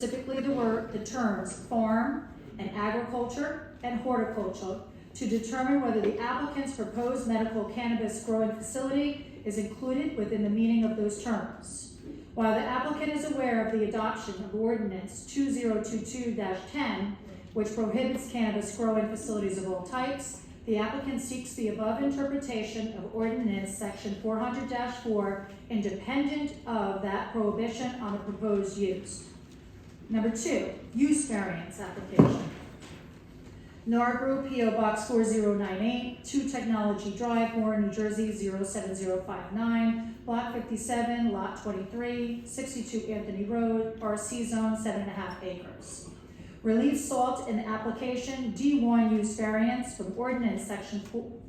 specifically the terms farm and agriculture and horticulture, to determine whether the applicant's proposed medical cannabis growing facility is included within the meaning of those terms. While the applicant is aware of the adoption of Ordinance 2022-10, which prohibits cannabis growing facilities of all types, the applicant seeks the above interpretation of Ordinance Section 400-4 independent of that prohibition on the proposed use. Number 2, use variance application. NAR Group, P.O. Box 4098, 2 Technology Drive, Warren, New Jersey 07059, Block 57, Lot 23, 62 Anthony Road, RC Zone, 7.5 acres. Relief sought in the application D1 use variance from Ordinance Section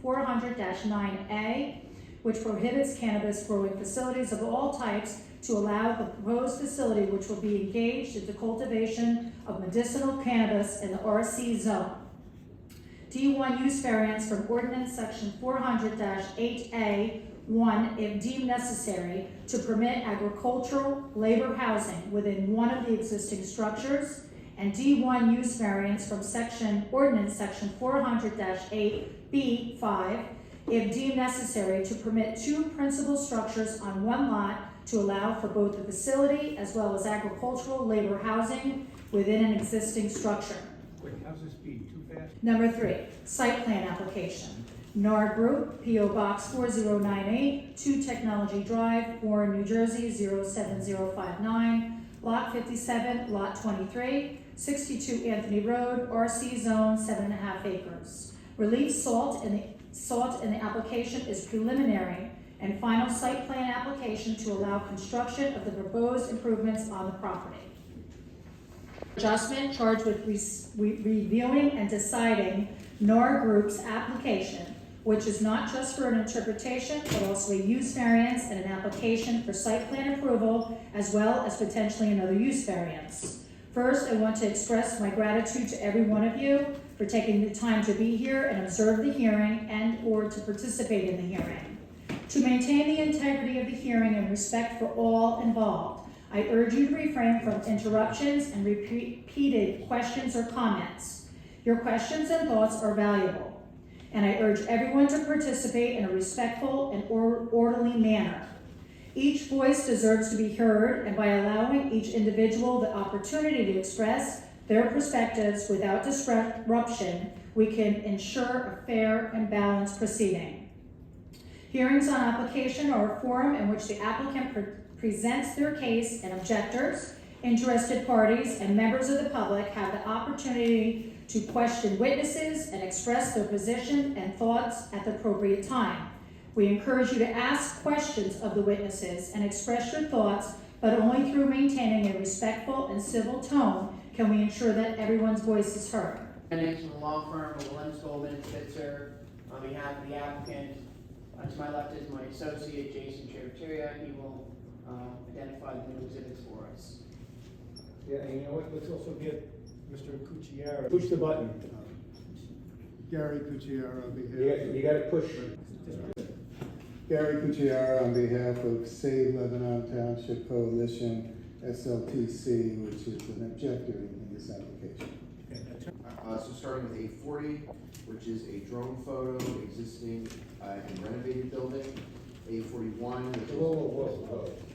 400-9A, which prohibits cannabis growing facilities of all types to allow the proposed facility which will be engaged in the cultivation of medicinal cannabis in the RC zone. D1 use variance from Ordinance Section 400-8A1 if deemed necessary to permit agricultural labor housing within one of the existing structures, and D1 use variance from Ordinance Section 400-8B5 if deemed necessary to permit 2 principal structures on one lot to allow for both the facility as well as agricultural labor housing within an existing structure. Wait, how's this speed? Too fast? Number 3, site plan application. NAR Group, P.O. Box 4098, 2 Technology Drive, Warren, New Jersey 07059, Block 57, Lot 23, 62 Anthony Road, RC Zone, 7.5 acres. Relief sought in the application is preliminary and final site plan application to allow construction of the proposed improvements on the property. Adjustment charged with reviewing and deciding NAR Group's application, which is not just for an interpretation, but also a use variance and an application for site plan approval, as well as potentially another use variance. First, I want to express my gratitude to every one of you for taking the time to be here and observe the hearing and/or to participate in the hearing. To maintain the integrity of the hearing and respect for all involved, I urge you to refrain from interruptions and repeated questions or comments. Your questions and thoughts are valuable, and I urge everyone to participate in a respectful and orderly manner. Each voice deserves to be heard, and by allowing each individual the opportunity to express their perspectives without disruption, we can ensure a fair and balanced proceeding. Hearings on application are a forum in which the applicant presents their case, and objectors, interested parties, and members of the public have the opportunity to question witnesses and express their position and thoughts at the appropriate time. We encourage you to ask questions of the witnesses and express your thoughts, but only through maintaining a respectful and civil tone can we ensure that everyone's voice is heard. My name is from the law firm of Lens Goldman and Spitzer. On behalf of the applicant, to my left is my associate, Jason Cheriteria. He will identify the new exhibits for us. Yeah, and you know what? Let's also get Mr. Cucciara. Push the button. Gary Cucciara on behalf You got to push. Gary Cucciara on behalf of Save Lebanon Township Coalition, SLTC, which is an objector in this application. So starting with A40, which is a drone photo existing and renovated building. A41,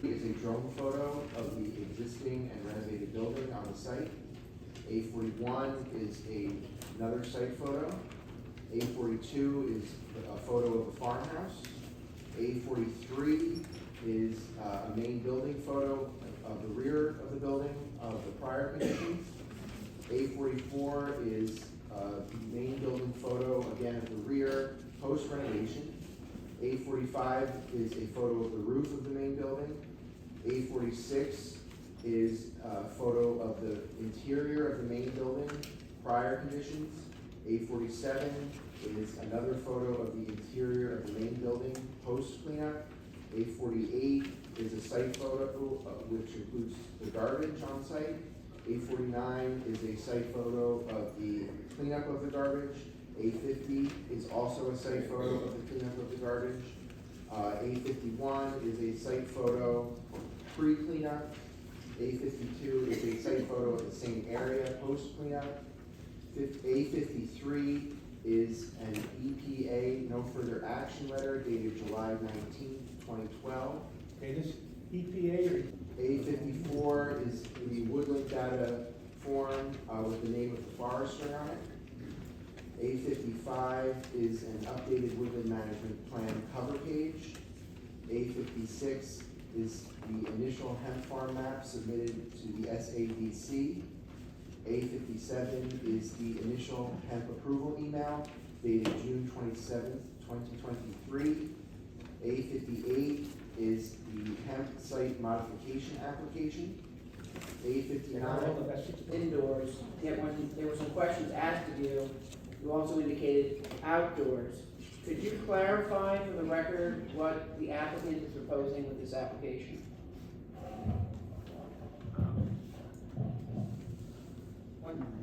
which is a drone photo of the existing and renovated building on the site. A41 is another site photo. A42 is a photo of the farmhouse. A43 is a main building photo of the rear of the building of the prior conditions. A44 is the main building photo, again, of the rear post-renovation. A45 is a photo of the roof of the main building. A46 is a photo of the interior of the main building, prior conditions. A47 is another photo of the interior of the main building, post-cleanup. A48 is a site photo which includes the garbage on site. A49 is a site photo of the cleanup of the garbage. A50 is also a site photo of the cleanup of the garbage. A51 is a site photo pre-cleanup. A52 is a site photo of the same area post cleanup. A53 is an EPA no further action letter dated July 19th, 2012. Okay, this EPA or? A54 is the woodland data form with the name of the forester on it. A55 is an updated woodland management plan cover page. A56 is the initial hemp farm map submitted to the SADC. A57 is the initial hemp approval email dated June 27th, 2023. A58 is the hemp site modification application. A59. Indoors, yet when there were some questions asked of you, you also indicated outdoors. Could you clarify for the record what the applicant is proposing with this application?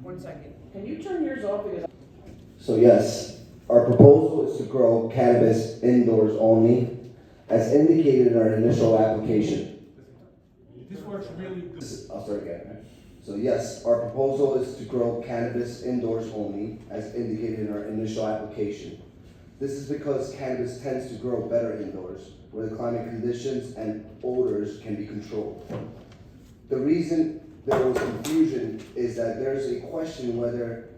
One second. Can you turn yours off because So yes, our proposal is to grow cannabis indoors only, as indicated in our initial application. This works really good. I'll start again. So yes, our proposal is to grow cannabis indoors only, as indicated in our initial application. This is because cannabis tends to grow better indoors, where the climate conditions and odors can be controlled. The reason there was confusion is that there's a question whether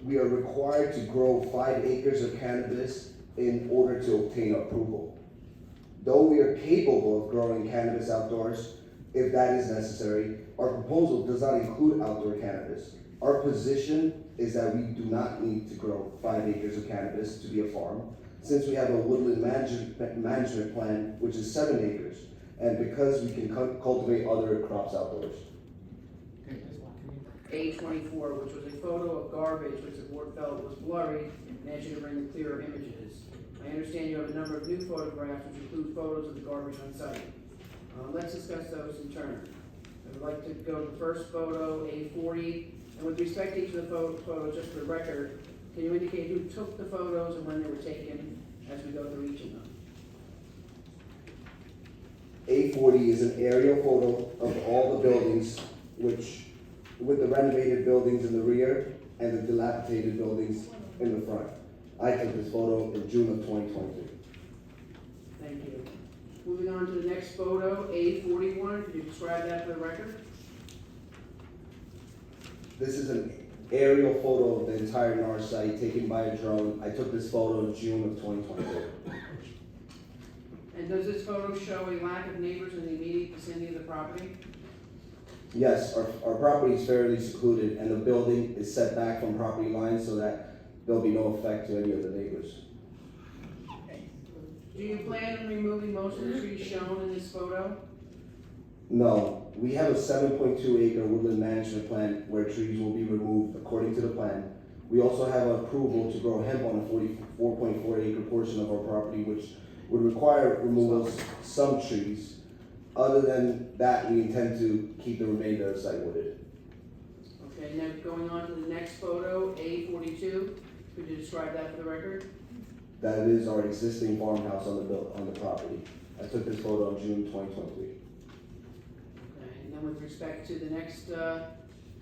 we are required to grow 5 acres of cannabis in order to obtain approval. Though we are capable of growing cannabis outdoors, if that is necessary, our proposal does not include outdoor cannabis. Our position is that we do not need to grow 5 acres of cannabis to be a farm, since we have a woodland management plan, which is 7 acres, and because we can cultivate other crops outdoors. Okay, this one, A24, which was a photo of garbage which the board felt was blurry and asked you to bring the clearer images. I understand you have a number of new photographs which include photos of the garbage on site. Let's discuss those in turn. I would like to go to the first photo, A40, and with respect to each of the photos, just for the record, can you indicate who took the photos and when they were taken as we go through each of them? A40 is an aerial photo of all the buildings, with the renovated buildings in the rear and the dilapidated buildings in the front. I took this photo in June of 2023. Thank you. Moving on to the next photo, A41, could you describe that for the record? This is an aerial photo of the entire NAR site taken by a drone. I took this photo in June of 2023. And does this photo show a lack of neighbors in the immediate vicinity of the property? Yes, our property is fairly secluded and the building is set back from property lines so that there'll be no effect to any of the neighbors. Do you plan on removing most of the trees shown in this photo? No, we have a 7.2 acre woodland management plan where trees will be removed according to the plan. We also have approval to grow hemp on a 44.4 acre portion of our property, which would require removal of some trees. Other than that, we intend to keep the remainder of the site wooded. Okay, now going on to the next photo, A42, could you describe that for the record? That is our existing farmhouse on the property. I took this photo in June 2023. Okay, and then with respect to the next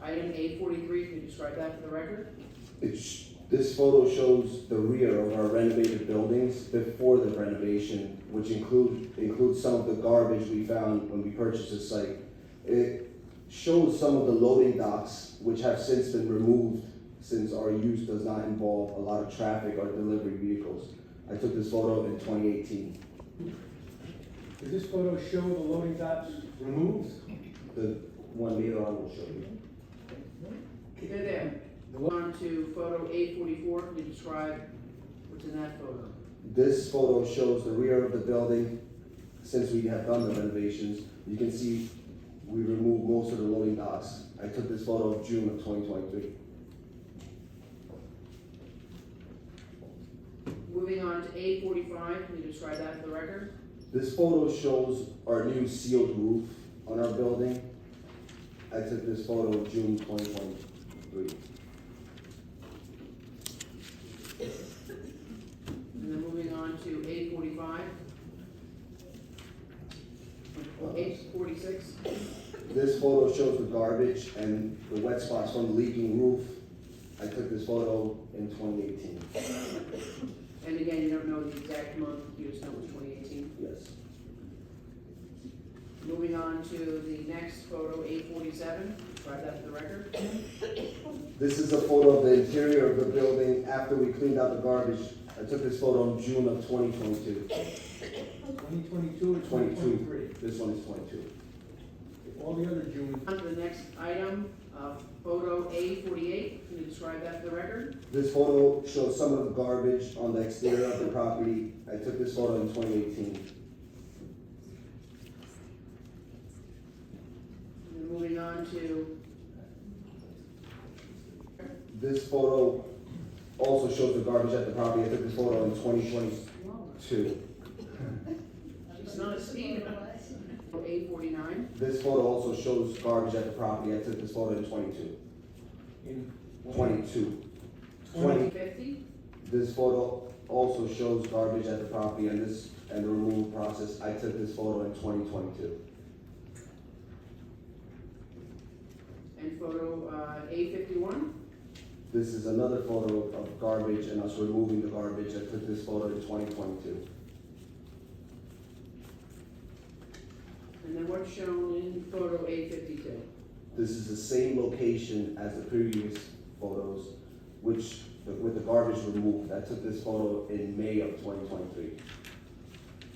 item, A43, could you describe that for the record? This photo shows the rear of our renovated buildings before the renovation, which includes some of the garbage we found when we purchased the site. It shows some of the loading docks, which have since been removed since our use does not involve a lot of traffic or delivery vehicles. I took this photo in 2018. Does this photo show the loading docks removed? The one later on will show you. They're there. On to photo A44, can you describe what's in that photo? This photo shows the rear of the building. Since we have done the renovations, you can see we removed most of the loading docks. I took this photo of June of 2023. Moving on to A45, can you describe that for the record? This photo shows our new sealed roof on our building. I took this photo of June 2023. And then moving on to A45. A46. This photo shows the garbage and the wet spots from the leaking roof. I took this photo in 2018. And again, you don't know the exact month, you just know it was 2018. Yes. Moving on to the next photo, 847, describe that for the record. This is a photo of the interior of the building after we cleaned out the garbage. I took this photo in June of 2022. 2022 or 22. 2023? This one is 22. All the other June, On to the next item, photo A48, can you describe that for the record? This photo shows some of the garbage on the exterior of the property. I took this photo in 2018. And moving on to, This photo also shows the garbage at the property. I took this photo in 2022. it's not a speed. A49, This photo also shows garbage at the property. I took this photo in 22. in 22. 2050, This photo also shows garbage at the property and the removal process. I took this photo in 2022. and photo A51, This is another photo of garbage and us removing the garbage. I took this photo in 2022. and then what's shown in photo A52. This is the same location as the previous photos, which, with the garbage removed. I took this photo in May of 2023.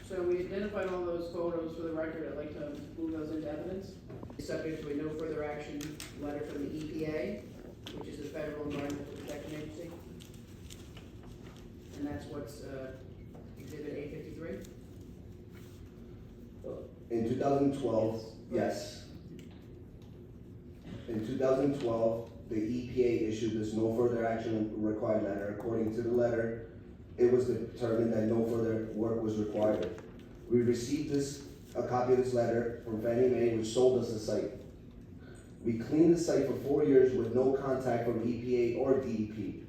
So we identified all those photos for the record. I'd like to move those into evidence. Subject to a no further action letter from the EPA, which is the Federal Environmental Protection Agency. And that's what's exhibit A53. In 2012, yes. In 2012, the EPA issued this no further action required letter. According to the letter, it was determined that no further work was required. We received a copy of this letter from Fannie Mae, which sold us the site. We cleaned the site for 4 years with no contact from EPA or DEP.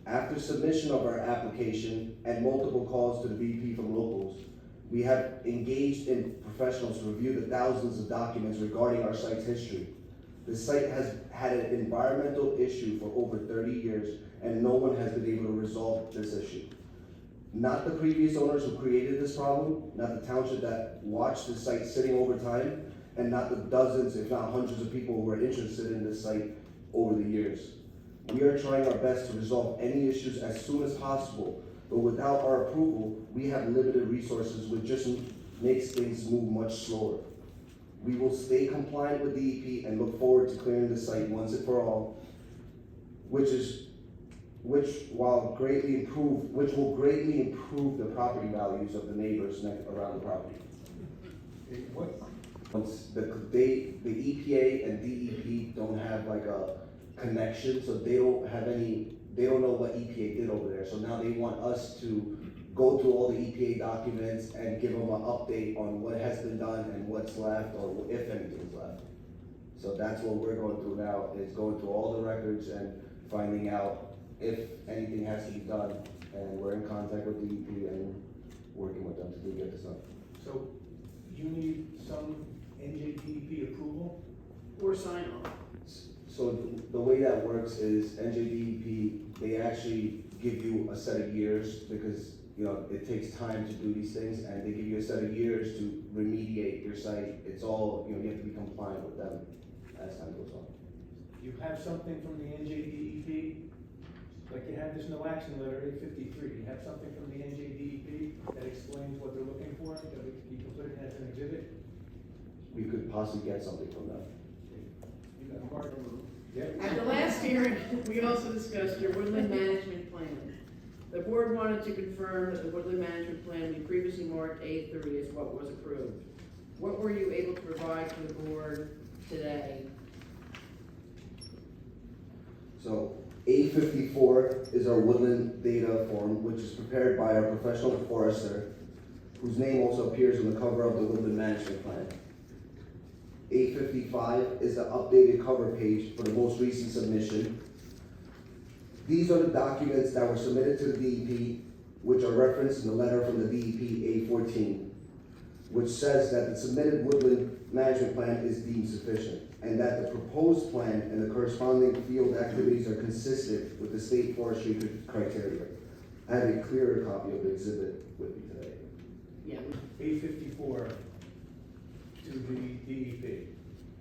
After submission of our application and multiple calls to the BP from locals, we have engaged in professionals to review the thousands of documents regarding our site's history. The site has had an environmental issue for over 30 years, and no one has been able to resolve this issue. Not the previous owners who created this problem, not the township that watched the site sitting over time, and not the dozens, if not hundreds of people who were interested in this site over the years. We are trying our best to resolve any issues as soon as possible, but without our approval, we have limited resources, which just makes things move much slower. We will stay compliant with DEP and look forward to clearing the site once and for all, which will greatly improve the property values of the neighbors around the property. what, Once the EPA and DEP don't have like a connection, so they don't know what EPA did over there. So now they want us to go through all the EPA documents and give them an update on what has been done and what's left, or if anything's left. So that's what we're going through now, is going through all the records and finding out if anything has to be done. And we're in contact with DEP and working with them to get this done. so you need some NJDEP approval? Or sign off. So the way that works is NJDEP, they actually give you a set of years, because, you know, it takes time to do these things, and they give you a set of years to remediate your site. It's all, you know, you have to be compliant with them as time goes on. You have something from the NJDEP? Like you have this no action letter, 853, you have something from the NJDEP that explains what they're looking for, that you can put it as an exhibit? We could possibly get something from them. You got Mark? Yeah. At the last hearing, we also discussed your woodland management plan. The board wanted to confirm that the woodland management plan we previously marked A3 is what was approved. What were you able to provide to the board today? So A54 is our woodland data form, which is prepared by our professional forester, whose name also appears on the cover of the woodland management plan. A55 is the updated cover page for the most recent submission. These are the documents that were submitted to the DEP, which are referenced in the letter from the DEP A14, which says that the submitted woodland management plan is deemed sufficient, and that the proposed plan and the corresponding field activities are consistent with the state forestry criteria. I have a clearer copy of the exhibit with me today. Yeah, A54 to the DEP.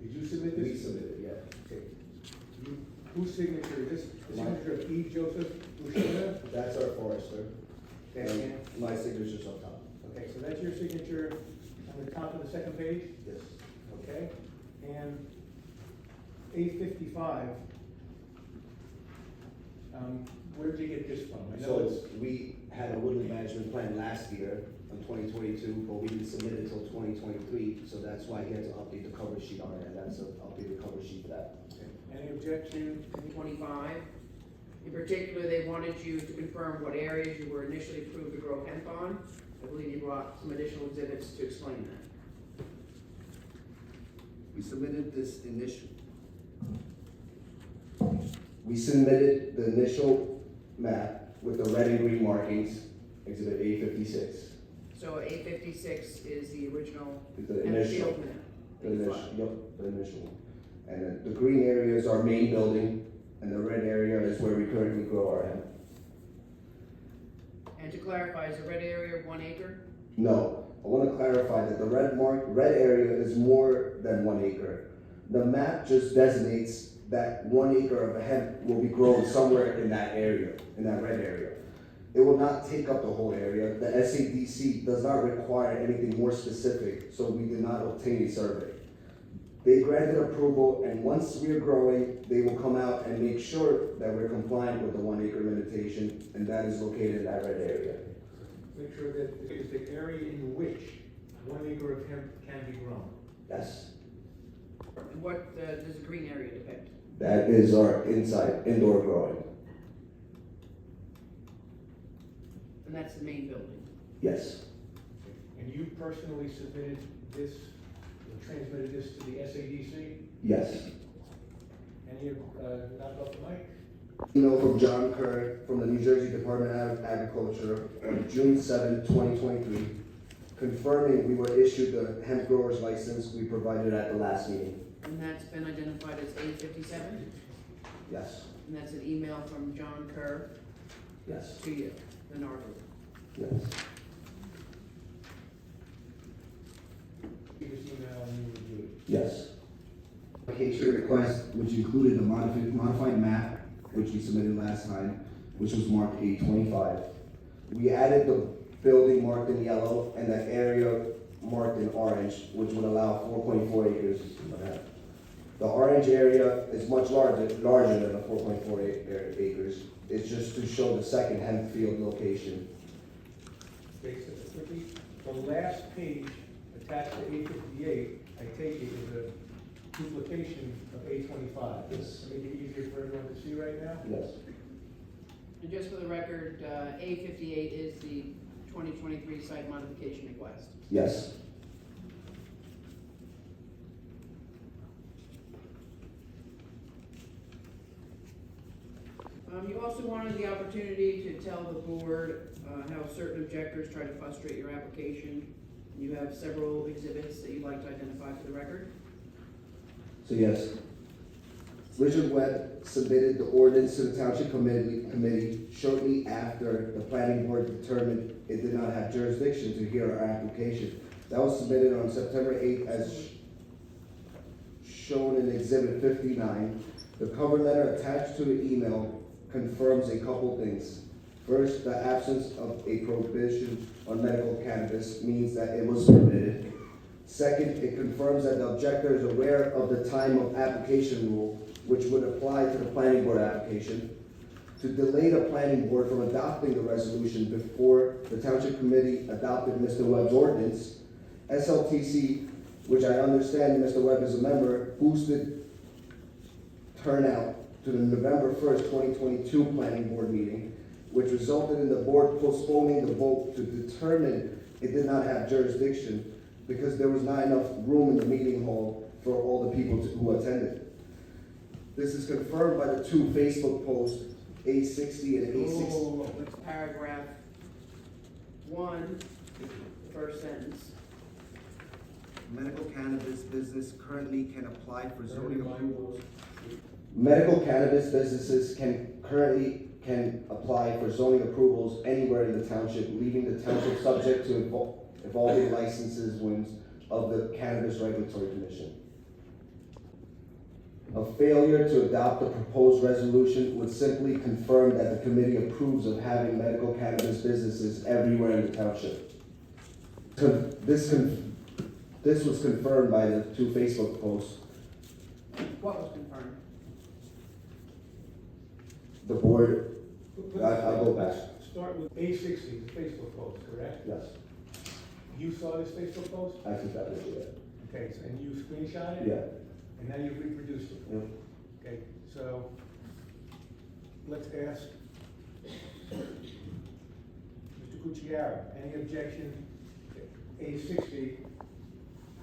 Did you submit this? We submitted, yeah. Okay. Whose signature is this? The signature of E. Joseph Bushina? That's our forester, Okay, and my signature's on top. okay, so that's your signature on the top of the second page? Yes. Okay, and A55, where'd you get this from? I know So it's, we had a woodland management plan last year in 2022, but we didn't submit it until 2023, so that's why he had to update the cover sheet on it, and that's an updated cover sheet for that. any objection? 25. In particular, they wanted you to confirm what areas you were initially approved to grow hemp on. I believe you brought some additional exhibits to explain that. We submitted this initial. We submitted the initial map with the red and green markings, exhibit A56. So A56 is the original The hemp initial, field map. the initial, yep, the initial one. And then the green area is our main building, and the red area is where we currently grow our hemp. And to clarify, is the red area 1 acre? No, I want to clarify that the red area is more than 1 acre. The map just designates that 1 acre of hemp will be grown somewhere in that area, in that red area. It will not take up the whole area. The SADC does not require anything more specific, so we did not obtain a survey. They granted approval, and once we're growing, they will come out and make sure that we're compliant with the 1 acre limitation, and that is located in that red area. Make sure that it is the area in which 1 acre of hemp can be grown. Yes, And what does the green area depict? that is our indoor growing. And that's the main building. Yes, And you personally submitted this, or transmitted this to the SADC? yes. Any, knock off the mic? Email from John Kerr from the New Jersey Department of Agriculture on June 7, 2023, confirming we were issued the hemp grower's license we provided at the last meeting. And that's been identified as A57? Yes, And that's an email from John Kerr yes, to you, the NAR group. yes. Give us email and you review it. Yes. Application request, which included the modified map, which we submitted last time, which was marked A25. We added the building marked in yellow and the area marked in orange, which would allow 4.4 acres. The orange area is much larger than the 4.4 acres. It's just to show the second hemp field location. Okay, so quickly, the last page attached to A58, I take it is a duplication of A25. Yes. Make it easier for everyone to see right now? Yes. And just for the record, A58 is the 2023 site modification request. Yes. You also wanted the opportunity to tell the board how certain objectors try to frustrate your application. You have several exhibits that you'd like to identify for the record. So yes, Richard Webb submitted the ordinance to the Township Committee shortly after the planning board determined it did not have jurisdiction to hear our application. That was submitted on September 8th as shown in Exhibit 59. The cover letter attached to the email confirms a couple things. First, the absence of a prohibition on medical cannabis means that it was permitted. Second, it confirms that the objector is aware of the time of application rule, which would apply to the planning board application. To delay the planning board from adopting the resolution before the Township Committee adopted Mr. Webb's ordinance, SLTC, which I understand Mr. Webb is a member, boosted turnout to the November 1st, 2022 planning board meeting, which resulted in the board postponing the vote to determine it did not have jurisdiction because there was not enough room in the meeting hall for all the people who attended. This is confirmed by the two Facebook posts, A60 and A60. Oh, it's paragraph 1, the first sentence. medical cannabis business currently can apply for zoning approvals. Medical cannabis businesses can apply for zoning approvals anywhere in the township, leaving the township subject to evolving licenses wins of the Cannabis Regulatory Commission. A failure to adopt the proposed resolution would simply confirm that the committee approves of having medical cannabis businesses everywhere in the township. This was confirmed by the 2 Facebook posts. What was confirmed? The board, I'll go back. Start with A60, the Facebook post, correct? Yes, You saw this Facebook post? I think that was it. Okay, so, and you screenshot it? Yeah. And now you've reproduced it? Yep. Okay, so, let's ask Mr. Cucchiara, any objection to A60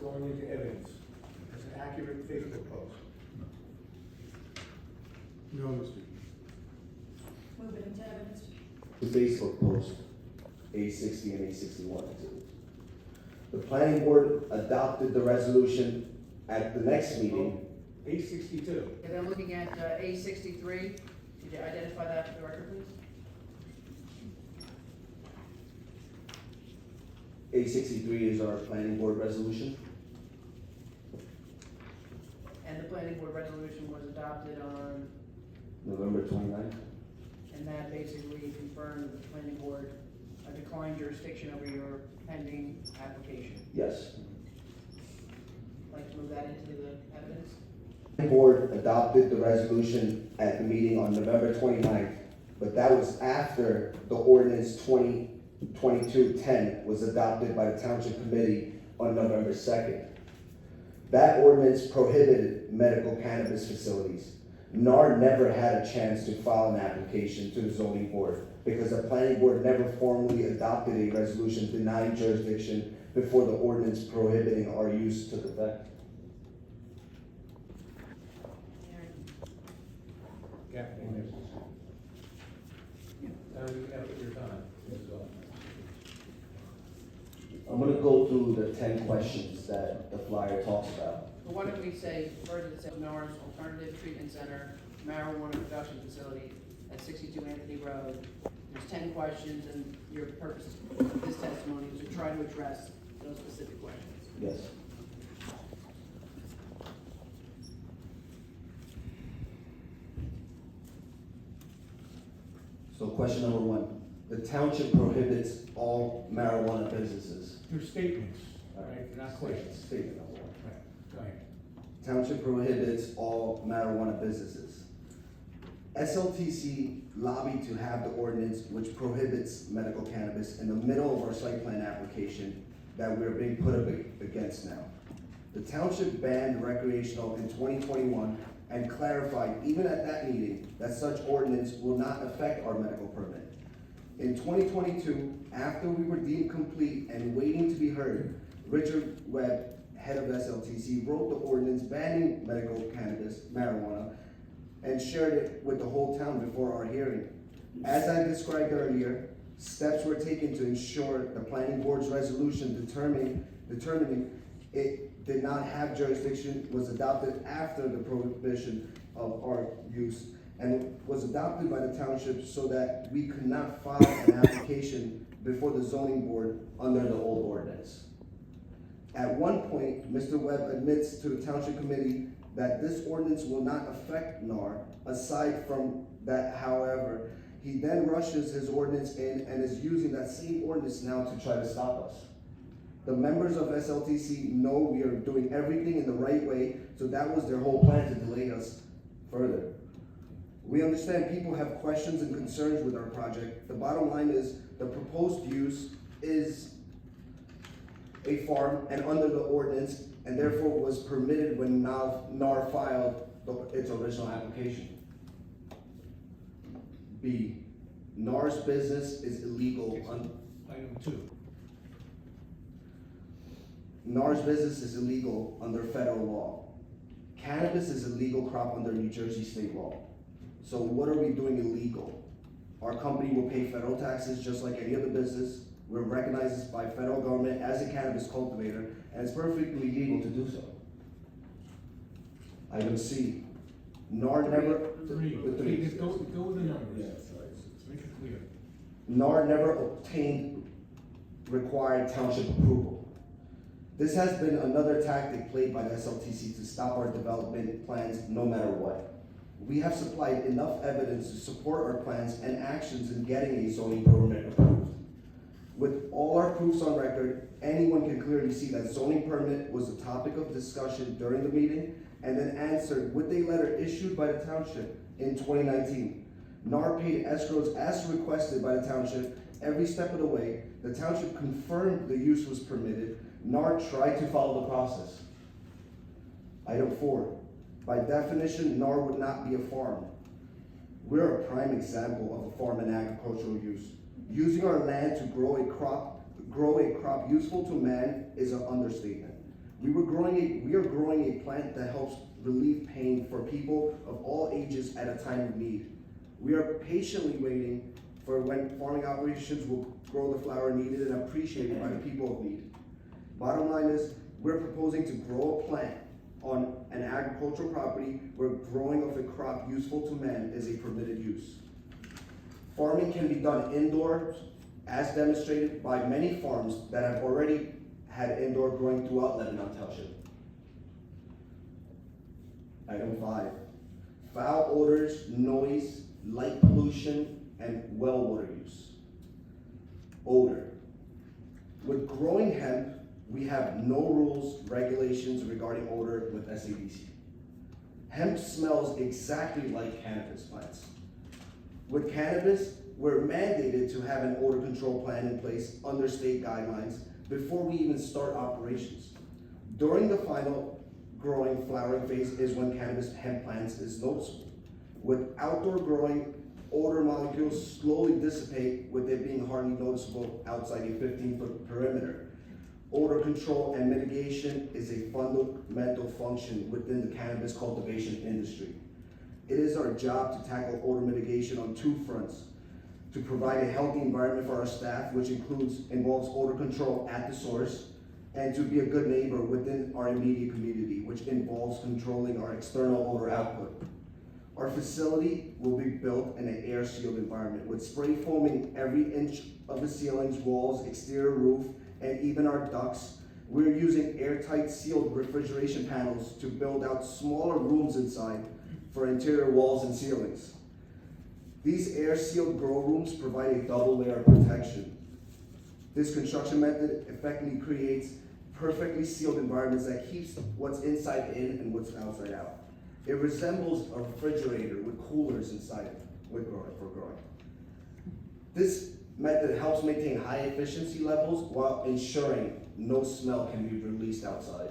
going into evidence as an accurate Facebook post? No, Mr. Move it into evidence. The Facebook post, A60 and A61. The planning board adopted the resolution at the next meeting. A62. And then looking at A63, could you identify that for the record, please? A63 is our planning board resolution. And the planning board resolution was adopted on, November 29th. and that basically confirmed that the planning board declined jurisdiction over your pending application. Yes. Like to move that into the evidence? The board adopted the resolution at the meeting on November 29th, but that was after the ordinance 2022-10 was adopted by the township committee on November 2nd. That ordinance prohibited medical cannabis facilities. NAR never had a chance to file an application to the zoning board because the planning board never formally adopted a resolution denying jurisdiction before the ordinance prohibiting our use took effect. Gap in there. Now you have your time. I'm gonna go through the 10 questions that the flyer talks about. But why don't we say, further to say, NAR's Alternative Treatment Center, marijuana production facility at 62 Anthony Road. There's 10 questions, and your purpose of this testimony is to try to address those specific questions. Yes. So question number 1, the township prohibits all marijuana businesses. Your statements, all right, not questions. Statement number 1. Right, go ahead. Township prohibits all marijuana businesses. SLTC lobbied to have the ordinance which prohibits medical cannabis in the middle of our site plan application that we're being put up against now. The township banned recreational in 2021 and clarified even at that meeting that such ordinance will not affect our medical permit. In 2022, after we were deemed complete and waiting to be heard, Richard Webb, head of SLTC, wrote the ordinance banning medical cannabis, marijuana, and shared it with the whole town before our hearing. As I described earlier, steps were taken to ensure the planning board's resolution determining it did not have jurisdiction was adopted after the prohibition of our use and was adopted by the township so that we could not file an application before the zoning board under the old ordinance. At one point, Mr. Webb admits to the township committee that this ordinance will not affect NAR. Aside from that, however, he then rushes his ordinance in and is using that same ordinance now to try to stop us. The members of SLTC know we are doing everything in the right way, so that was their whole plan to delay us further. We understand people have questions and concerns with our project. The bottom line is the proposed use is a farm and under the ordinance, and therefore was permitted when NAR filed its original application. B, NAR's business is illegal. Item 2. NAR's business is illegal under federal law. Cannabis is a legal crop under New Jersey state law. So what are we doing illegal? Our company will pay federal taxes just like any other business. We're recognized by federal government as a cannabis cultivator, and it's perfectly legal to do so. Item C, NAR never. Three. The three. Just go with the numbers. Let's make it clear. NAR never obtained required township approval. This has been another tactic played by the SLTC to stop our development plans no matter what. We have supplied enough evidence to support our plans and actions in getting a zoning permit approved. With all our proofs on record, anyone can clearly see that zoning permit was a topic of discussion during the meeting and then answered with a letter issued by the township in 2019. NAR paid escrows as requested by the township every step of the way. The township confirmed the use was permitted. NAR tried to follow the process. Item 4, by definition, NAR would not be a farm. We're a prime example of a farm and agricultural use. Using our land to grow a crop useful to man is an understatement. We are growing a plant that helps relieve pain for people of all ages at a time of need. We are patiently waiting for when farming operations will grow the flower needed and appreciated by the people of need. Bottom line is, we're proposing to grow a plant on an agricultural property where growing of a crop useful to man is a permitted use. Farming can be done indoors, as demonstrated by many farms that have already had indoor growing throughout Lebanon Township. Item 5, foul odors, noise, light pollution, and well water use. Odor. With growing hemp, we have no rules, regulations regarding odor with SADC. Hemp smells exactly like cannabis plants. With cannabis, we're mandated to have an odor control plan in place under state guidelines before we even start operations. During the final growing, flowering phase is when cannabis hemp plants is noticeable. With outdoor growing, odor molecules slowly dissipate with it being hardly noticeable outside a 15-foot perimeter. Odor control and mitigation is a fundamental function within the cannabis cultivation industry. It is our job to tackle odor mitigation on 2 fronts: to provide a healthy environment for our staff, which involves odor control at the source, and to be a good neighbor within our immediate community, which involves controlling our external odor output. Our facility will be built in an air-sealed environment with spray foaming every inch of the ceilings, walls, exterior roof, and even our ducts. We're using airtight sealed refrigeration panels to build out smaller rooms inside for interior walls and ceilings. These air-sealed grow rooms provide a double layer of protection. This construction method effectively creates perfectly sealed environments that keeps what's inside in and what's outside out. It resembles a refrigerator with coolers inside for growing. This method helps maintain high efficiency levels while ensuring no smell can be released outside.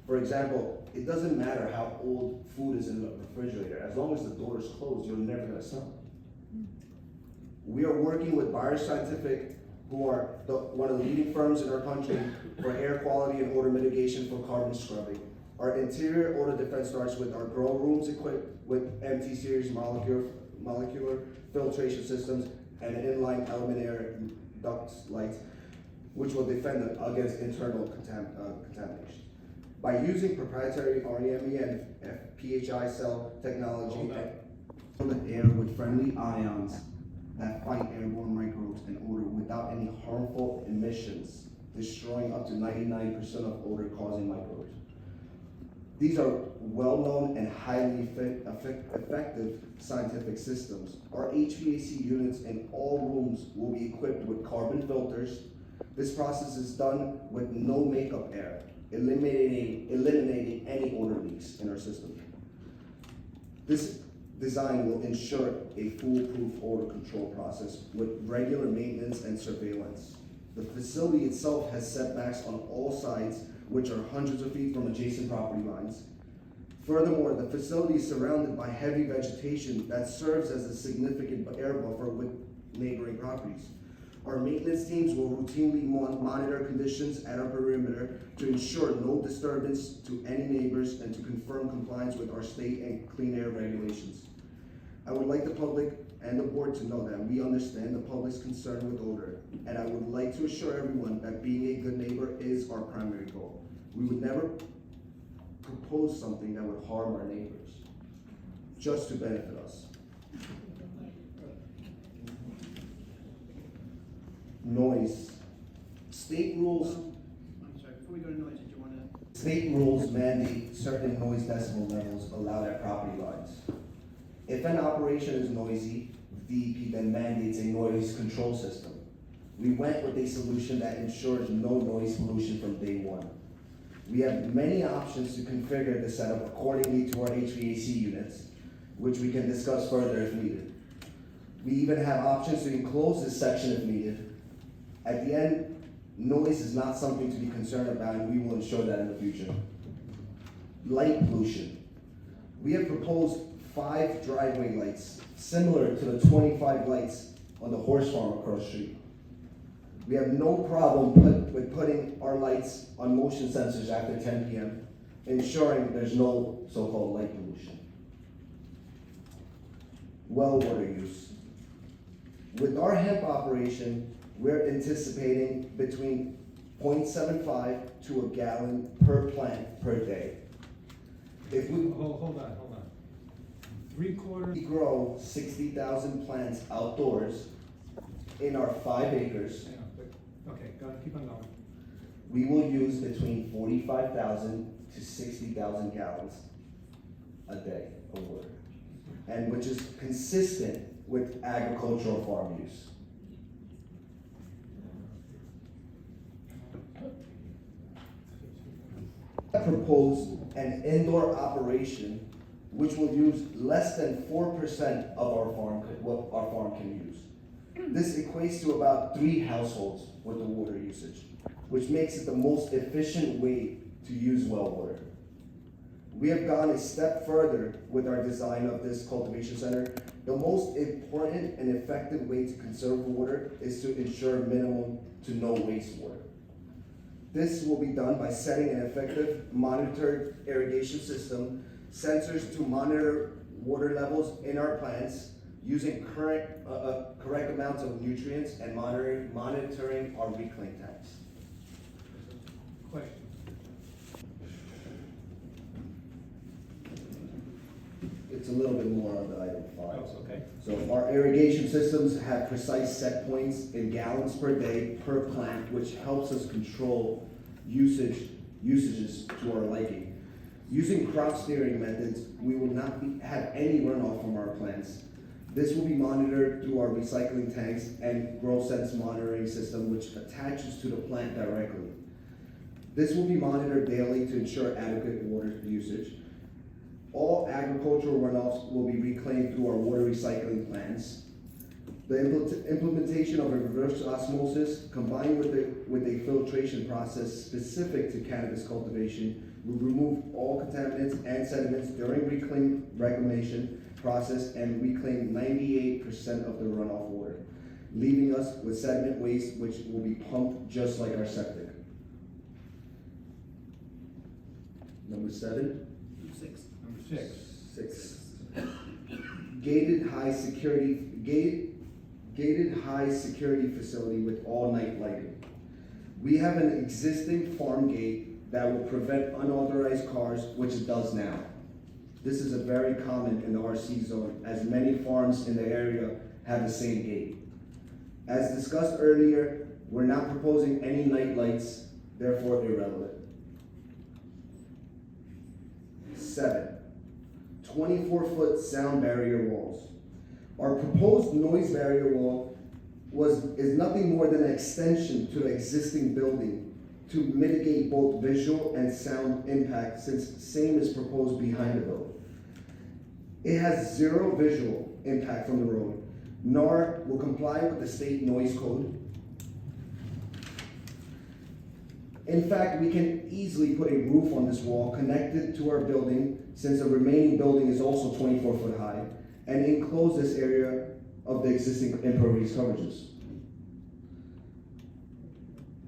For example, it doesn't matter how old food is in the refrigerator. As long as the door is closed, you're never gonna smell it. We are working with Byers Scientific, who are one of the leading firms in our country for air quality and odor mitigation for carbon scrubbing. Our interior odor defense starts with our grow rooms equipped with MT series molecular filtration systems and an inline element air duct lights, which will defend against internal contamination. By using proprietary REME and PHI cell technology, fill the air with friendly ions that fight airborne microbes and odor without any harmful emissions, destroying up to 99% of odor-causing microbes. These are well-known and highly effective scientific systems. Our HVAC units in all rooms will be equipped with carbon filters. This process is done with no makeup air, eliminating any odor leaks in our system. This design will ensure a foolproof odor control process with regular maintenance and surveillance. The facility itself has setbacks on all sides, which are hundreds of feet from adjacent property lines. Furthermore, the facility is surrounded by heavy vegetation that serves as a significant air buffer with neighboring properties. Our maintenance teams will routinely monitor conditions at our perimeter to ensure no disturbance to any neighbors and to confirm compliance with our state and clean air regulations. I would like the public and the board to know that we understand the public's concern with odor, and I would like to assure everyone that being a good neighbor is our primary goal. We would never propose something that would harm our neighbors, just to benefit us. Noise. State rules I'm sorry, before we go to noise, did you wanna? State rules mandate certain noise decibel levels allowed at property lines. If an operation is noisy, DEP then mandates a noise control system. We went with a solution that ensures no noise pollution from day one. We have many options to configure the setup accordingly to our HVAC units, which we can discuss further if needed. We even have options to enclose this section if needed. At the end, noise is not something to be concerned about, and we will ensure that in the future. Light pollution. We have proposed 5 driveway lights, similar to the 25 lights on the horse farm across the street. We have no problem with putting our lights on motion sensors after 10 p.m., ensuring there's no so-called light pollution. Well water use. With our hemp operation, we're anticipating between 0.75 to a gallon per plant per day. If we Hold on. 3/4. We grow 60,000 plants outdoors in our 5 acres. Hang on, but, okay, go ahead, keep on going. We will use between 45,000 to 60,000 gallons a day of water, and which is consistent with agricultural farm use. I proposed an indoor operation which will use less than 4% of what our farm can use. This equates to about 3 households with the water usage, which makes it the most efficient way to use well water. We have gone a step further with our design of this cultivation center. The most important and effective way to conserve water is to ensure minimum to no wastewater. This will be done by setting an effective monitored irrigation system, sensors to monitor water levels in our plants, using correct amounts of nutrients, and monitoring our reclaim tanks. Question. It's a little bit more on the item 5. Oh, okay. So our irrigation systems have precise set points in gallons per day per plant, which helps us control usages to our liking. Using crop steering methods, we will not have any runoff from our plants. This will be monitored through our recycling tanks and grow sense monitoring system, which attaches to the plant directly. This will be monitored daily to ensure adequate water usage. All agricultural runoffs will be reclaimed through our water recycling plants. The implementation of a reverse osmosis combined with a filtration process specific to cannabis cultivation will remove all contaminants and sediments during reclamation process and reclaim 98% of the runoff water, leaving us with sediment waste which will be pumped just like our septic. Number 7. 6. Number 6. Gated high security facility with all night lighting. We have an existing farm gate that will prevent unauthorized cars, which it does now. This is a very common in the RC zone, as many farms in the area have the same gate. As discussed earlier, we're not proposing any night lights, therefore irrelevant. 7. 24-foot sound barrier walls. Our proposed noise barrier wall is nothing more than an extension to the existing building to mitigate both visual and sound impact, since same is proposed behind the building. It has 0 visual impact from the road, nor will comply with the state noise code. In fact, we can easily put a roof on this wall connected to our building, since the remaining building is also 24 foot high, and enclose this area of the existing impervious coverages.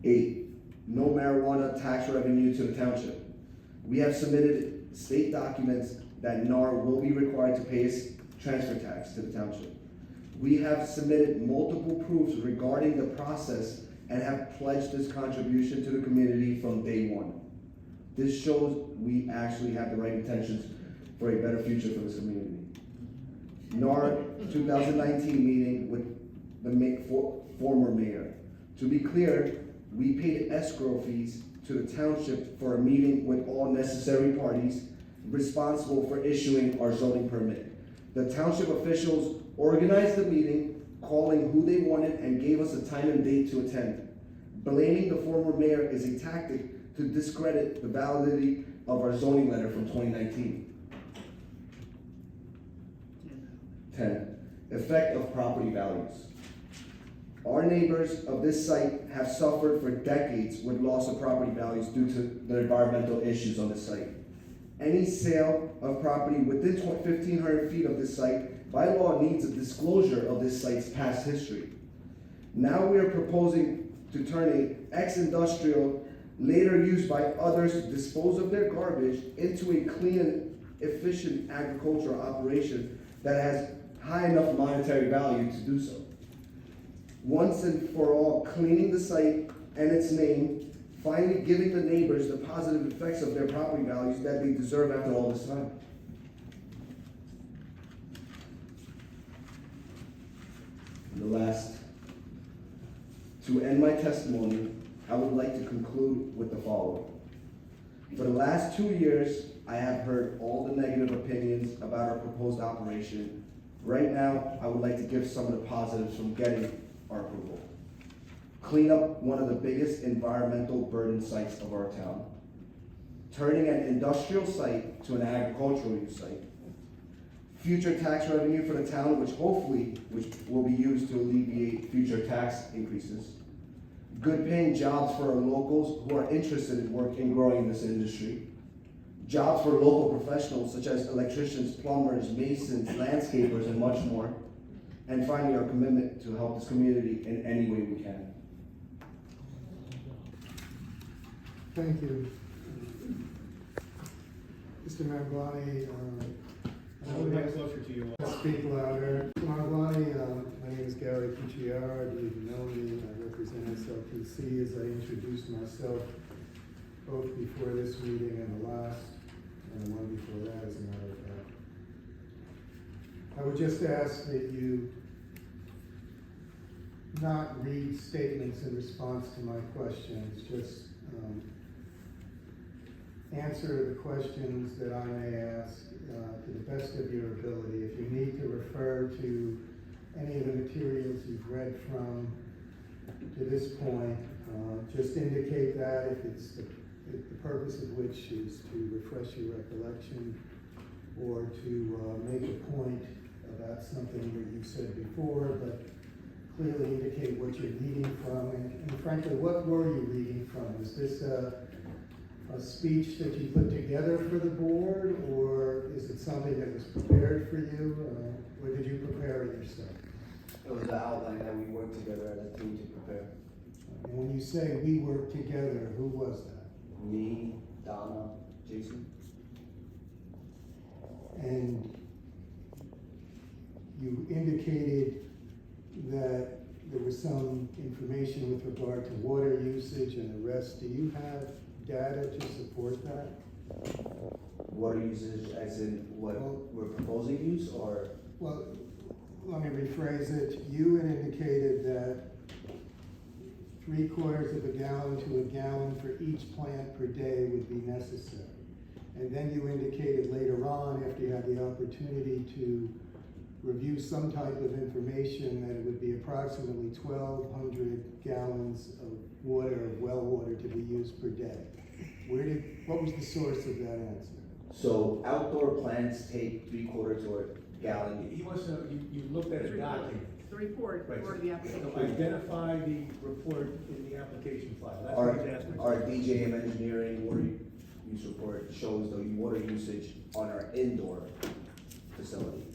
8. No marijuana tax revenue to the township. We have submitted state documents that NAR will be required to pay us transfer tax to the township. We have submitted multiple proofs regarding the process and have pledged this contribution to the community from day one. This shows we actually have the right intentions for a better future for this community. In our 2019 meeting with the former mayor, to be clear, we paid escrow fees to the township for a meeting with all necessary parties responsible for issuing our zoning permit. The township officials organized the meeting, calling who they wanted, and gave us a time and date to attend. Blaming the former mayor is a tactic to discredit the validity of our zoning letter from 2019. 10. Effect of property values. Our neighbors of this site have suffered for decades with loss of property values due to the environmental issues on the site. Any sale of property within 1,500 feet of this site by law needs a disclosure of this site's past history. Now we are proposing to turn a ex-industrial, later used by others to dispose of their garbage, into a clean and efficient agricultural operation that has high enough monetary value to do so. Once and for all, cleaning the site and its name, finally giving the neighbors the positive effects of their property values that they deserve after all this time. The last, to end my testimony, I would like to conclude with the following. For the last 2 years, I have heard all the negative opinions about our proposed operation. Right now, I would like to give some of the positives from getting our approval. Clean up one of the biggest environmental burden sites of our town. Turning an industrial site to an agricultural use site. Future tax revenue for the town, which will be used to alleviate future tax increases. Good paying jobs for our locals who are interested in working, growing in this industry. Jobs for local professionals such as electricians, plumbers, masons, landscapers, and much more. And finally, our commitment to help this community in any way we can. Thank you. Mr. Marglani, I'll get closer to you. speak louder. Marglani, my name is Gary Cucciara. You've known me. I represent SLPC as I introduced myself both before this meeting and the last, and the one before that, as a matter of fact. I would just ask that you not read statements in response to my questions, just answer the questions that I may ask to the best of your ability. If you need to refer to any of the materials you've read from to this point, just indicate that if it's the purpose of which is to refresh your recollection or to make a point about something that you said before, but clearly indicate what you're reading from, and frankly, what were you reading from? Is this a speech that you put together for the board, or is it something that was prepared for you, or did you prepare it yourself? It was the outline that we worked together as a team to prepare. And when you say we worked together, who was that? Me, Donna, Jason. And you indicated that there was some information with regard to water usage and the rest. Do you have data to support that? Water usage as in what we're proposing to use, or? Well, let me rephrase it. You had indicated that 3/4 of a gallon to a gallon for each plant per day would be necessary. And then you indicated later on, after you had the opportunity to review some type of information, that it would be approximately 1,200 gallons of water, of well water, to be used per day. What was the source of that answer? So outdoor plants take 3/4 to a gallon. He wants to know, you looked at a document. The report Right, or the application. so identify the report in the application file. That's what he's asking. Our DJM engineering water use report shows the water usage on our indoor facility.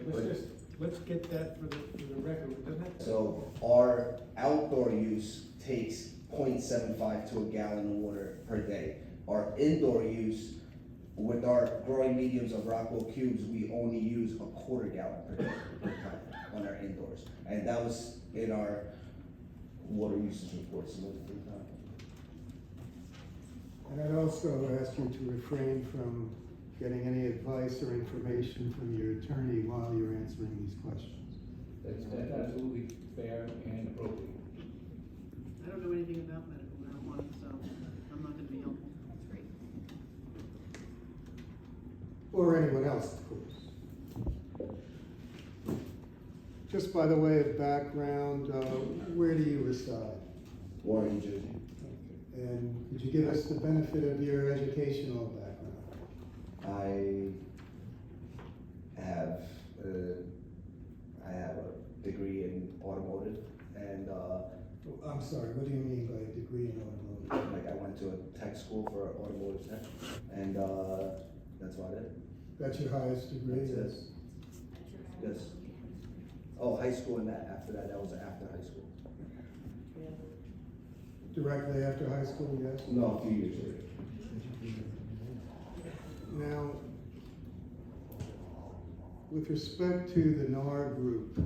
Okay, let's get that for the record, doesn't it? So our outdoor use takes 0.75 to a gallon of water per day. Our indoor use, with our growing mediums of Rockwell cubes, we only use a 1/4 gallon per day per time on our indoor. and that was in our water usage report submitted to the town. And I'd also ask you to refrain from getting any advice or information from your attorney while you're answering these questions. That's absolutely fair and appropriate. I don't know anything about medical marijuana, so I'm not gonna be helpful. Or anyone else, of course. Just by the way of background, where do you reside? Warren, New Jersey. And could you give us the benefit of your educational background? I have a degree in automotive, and I'm sorry, what do you mean by a degree in automotive? like I went to a tech school for automotive tech, and that's about it. That's your highest degree? That's it. Yes. Oh, high school and that, after that was after high school. Directly after high school, yes? No, a few years later. Now, with respect to the NAR Group,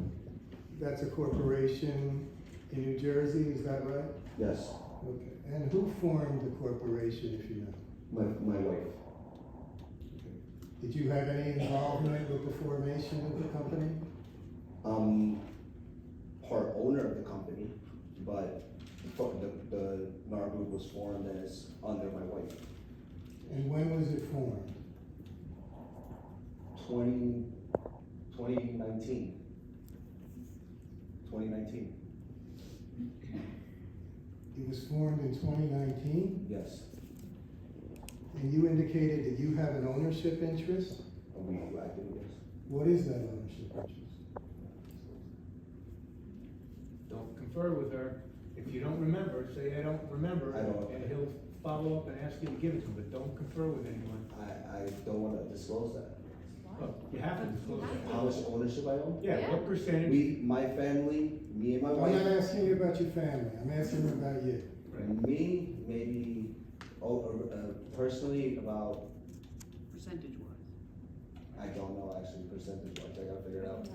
that's a corporation in New Jersey, is that right? Yes, Okay, and who formed the corporation, if you know? my wife. Did you have any involvement with the formation of the company? Part owner of the company, but the NAR group was formed and it's under my wife. And when was it formed? 2019. 2019, It was formed in 2019, yes. and you indicated that you have an ownership interest? I do, yes. What is that ownership interest? Don't confer with her. If you don't remember, say I don't remember. I don't. And he'll follow up and ask you to give it to him, but don't confer with anyone. I don't wanna disclose that. Well, you have to disclose that. How much ownership I own? Yeah, what percentage? My family, me and my I'm wife. not asking you about your family, I'm asking you about you. Me, maybe, personally, about, Percentage wise. I don't know actually, percentage wise, I gotta figure it out.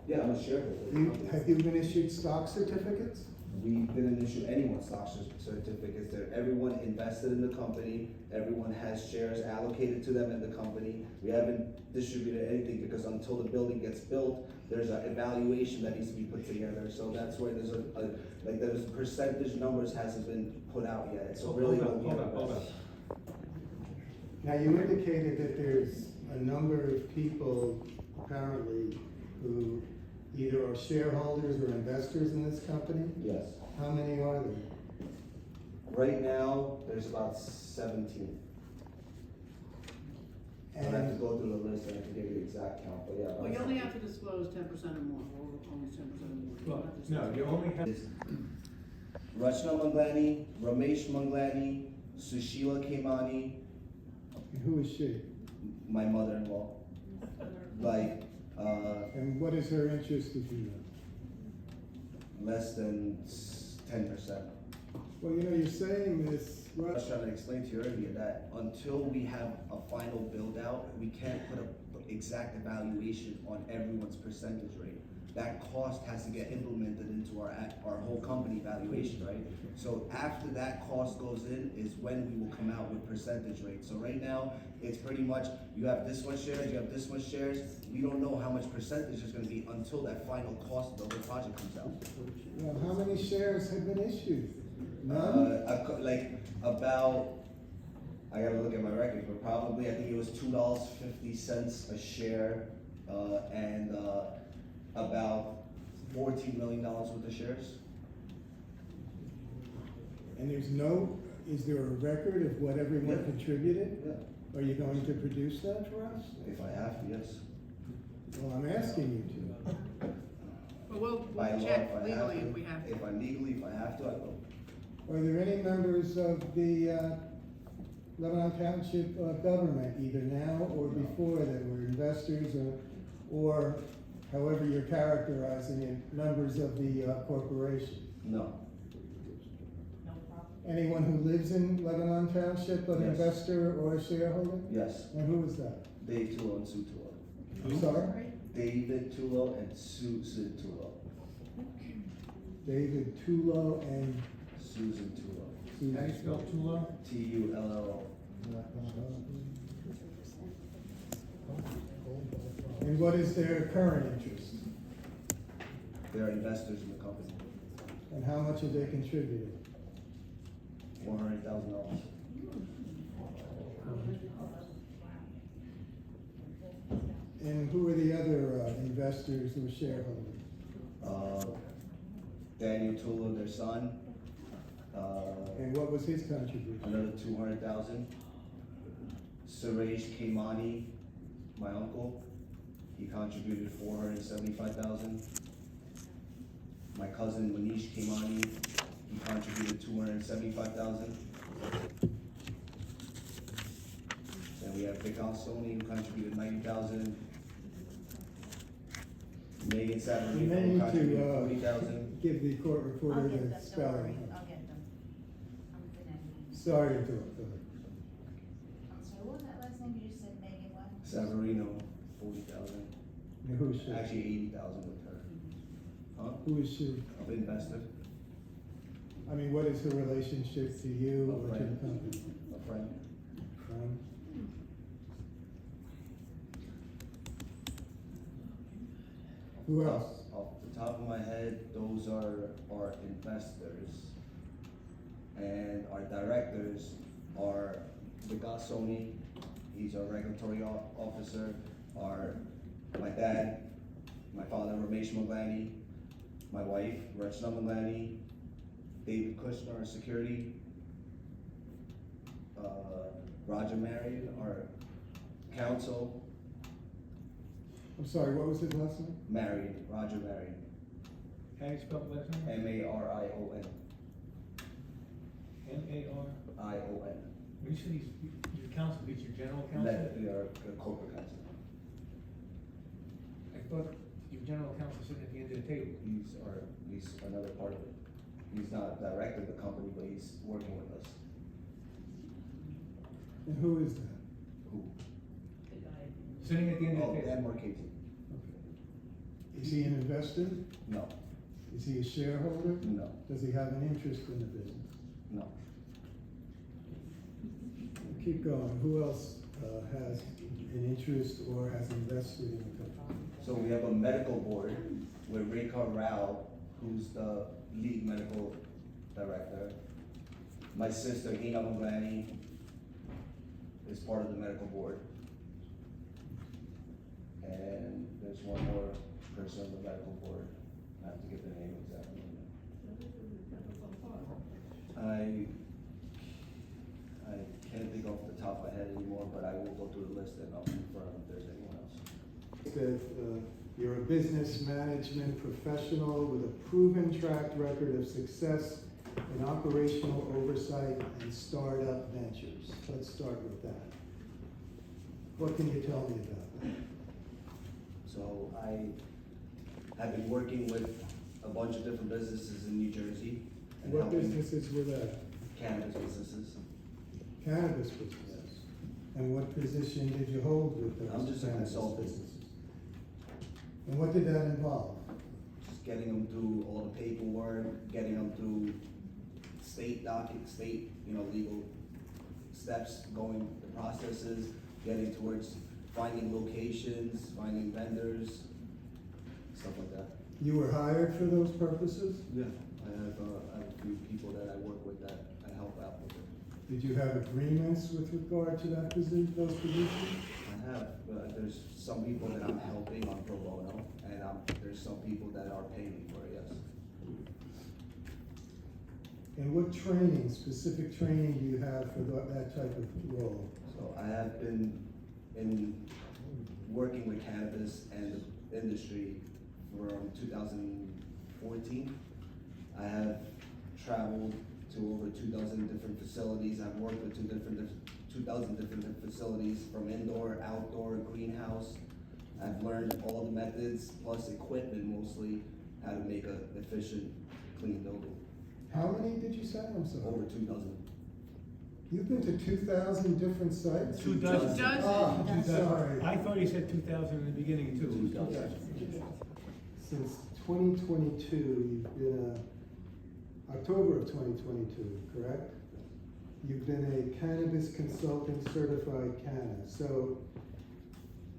Yeah, I'm a shareholder. Have you been issued stock certificates? We didn't issue anyone stock certificates there. Everyone invested in the company, everyone has shares allocated to them in the company. We haven't distributed anything because until the building gets built, there's an evaluation that needs to be put together. So that's why there's percentage numbers hasn't been put out yet. So really. Hold on. Now, you indicated that there's a number of people apparently who either are shareholders or investors in this company. Yes. How many are there? Right now, there's about 17. I have to And, go through the list and I can give you the exact count, but yeah. Well, you only have to disclose 10% or more, or almost 10% or more. You don't Well, have to no, disclose- you only have. Rachna Manglani, Ramesh Manglani, Sushila Kemani, and who is she? my mother-in-law. And what is her interest, if you know? Less than 10%. Well, you know, you're saying this, I was trying to explain to you earlier that until we have a final build out, we can't put an exact evaluation on everyone's percentage rate. That cost has to get implemented into our whole company valuation, right? So after that cost goes in is when we will come out with percentage rates. So right now, it's pretty much, you have this much shares, you have this much shares. We don't know how much percentage is gonna be until that final cost of the whole project comes out. well, how many shares have been issued? None? I gotta look at my records, but probably, I think it was $2.50 a share, and about $14 million worth of shares. And is there a record of what everyone Yeah. contributed? Yeah, Are you going to produce that for us? if I have to, yes. Well, I'm asking you to. But we'll By law, check if I have legally to. if we have to. If I have to, I will. Are there any members of the Lebanon Township government, either now or before, that were investors or however you're characterizing it, members of the corporation? No, Anyone who lives in Lebanon Township, an Yes. investor or a shareholder? yes, And who is that? Dave Tulo and Sue Tulo. I'm sorry? David Tulo and Susan Tulo. David Tulo and Susan Tulo. Susan. How do you spell Tula? Tullo. And what is their current interest? They're investors in the company. And how much have they contributed? $100,000. And who are the other investors or shareholders? Daniel Tulo, their son. And what was his contribution? Another 200,000. Suresh Kemani, my uncle, he contributed 475,000. My cousin Manish Kemani, he contributed 275,000. Then we have Vic Sony, who contributed 90,000. Megan You Savarino may need contributed to 40,000. give the court I'll reporter get the them, don't worry, spelling. I'll get them. I'm gonna, Sorry to interrupt. Go ahead. I'm sorry, what was that last name you just said, Megan, what? Savarino, 40,000. And who is she? Actually, 80,000 with her. Huh? Who is she? Of investor, I mean, what is her relationship to you A or to the friend. company? a friend. Who else? Off the top of my head, those are our investors. And our directors are Vikas Soni, he's our regulatory officer, my dad, my father Ramesh Maglani, my wife Rachna Maglani, David Kushner, our security, Roger Marion, our counsel, I'm sorry, what was his last name? Marion, Roger Marion, How do you spell the last name? Marion, M-A-R. When you say these, your counsel, these your general counsel? We are a corporate counsel. I thought your general counsel sitting at the end of the table. He's another part of it. He's not director of the company, but he's working with us. And who is that? Who? Sitting at the end of Oh, the table. Dan Marchese. Okay. Is he an investor? No, Is he a shareholder? no, Does he have an interest in the business? no. Keep going. Who else has an interest or has invested in the company? So we have a medical board with Rekha Rao, who's the lead medical director. My sister, Hina Maglani, is part of the medical board. And there's one more person on the medical board. I have to get the name exactly. I can't think off the top of my head anymore, but I will go through the list and I'll confirm if there's anyone else. That you're a business management professional with a proven track record of success in operational oversight and startup ventures. Let's start with that. What can you tell me about that? So I have been working with a bunch of different businesses in New Jersey. And What helping businesses were that? Cannabis businesses. Cannabis businesses? And what position did you hold with those I'm just a cannabis consultant. businesses? And what did that involve? Just getting them through all the paperwork, getting them through state, legal steps, going the processes, getting towards finding locations, finding vendors, stuff like that. You were hired for those purposes? Yeah. I have a few people that I work with that I help out with it. Did you have agreements with regard to that those positions? I have, but there's some people that I'm helping on pro bono, and there's some people that are paying me for it, yes. And what training, specific training do you have for that type of role? So I have been working with cannabis and the industry from 2014. I have traveled to over 2,000 different facilities. I've worked with 2,000 different facilities, from indoor, outdoor, greenhouse. I've learned all the methods, plus equipment mostly, how to make an efficient, clean building. How many did you say? I'm sorry. Over 2,000. You've been to 2,000 different sites? 2,000. Ah, 2,000. sorry. I thought he said 2,000 in the beginning too. Since 2022, you've been, October of 2022, correct? You've been a cannabis consultant certified canna. So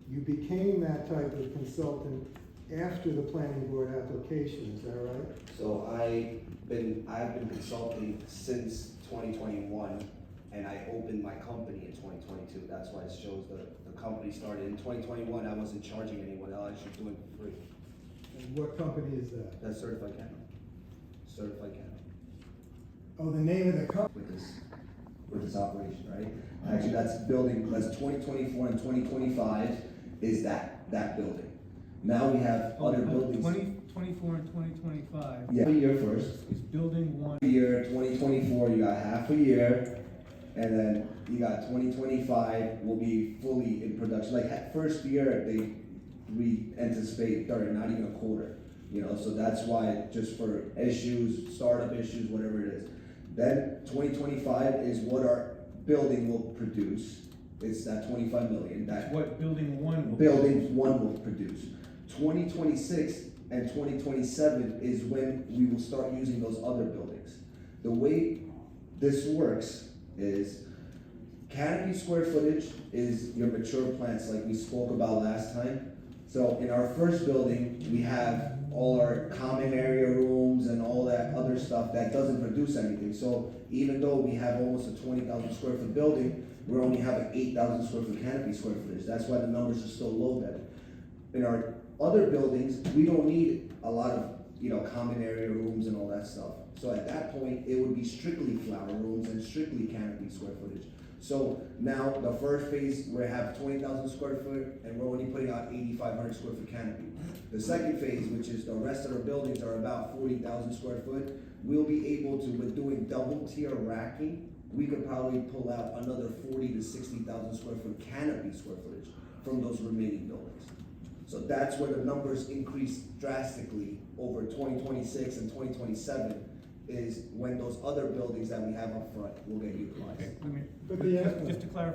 you became that type of consultant after the planning board application, is that right? So I've been consulting since 2021, and I opened my company in 2022. That's why it shows the company started in 2021. I wasn't charging anyone, I was actually doing it for free. And what company is that? That's certified canna. Certified canna. Oh, the name of the company? With this operation, right? Actually, that's 2024 and 2025 is that building. Now we have other buildings. 2024 and 2025 Yeah, a year first. is building one. Year 2024, you got half a year, and then you got 2025 will be fully in production. Like first year, we anticipate 30, not even a quarter. You know, so that's why just for issues, startup issues, whatever it is. Then 2025 is what our building will produce. It's that 25 million. That What building one will. building one will produce. 2026 and 2027 is when we will start using those other buildings. The way this works is canopy square footage is your mature plants like we spoke about last time. So in our first building, we have all our common area rooms and all that other stuff that doesn't produce anything. So even though we have almost a 20,000 square foot building, we're only having 8,000 square foot canopy square footage. That's why the numbers are still low then. In our other buildings, we don't need a lot of, common area rooms and all that stuff. So at that point, it would be strictly flower rooms and strictly canopy square footage. So now the first phase, we have 20,000 square foot and we're only putting out 8,500 square foot canopy. The second phase, which is the rest of our buildings are about 40,000 square foot, we'll be able to, with doing double tier racking, we could probably pull out another 40 to 60,000 square foot canopy square footage from those remaining buildings. So that's where the numbers increase drastically over 2026 and 2027 is when those other buildings that we have up front will get utilized. Okay, let me, But just to clarify,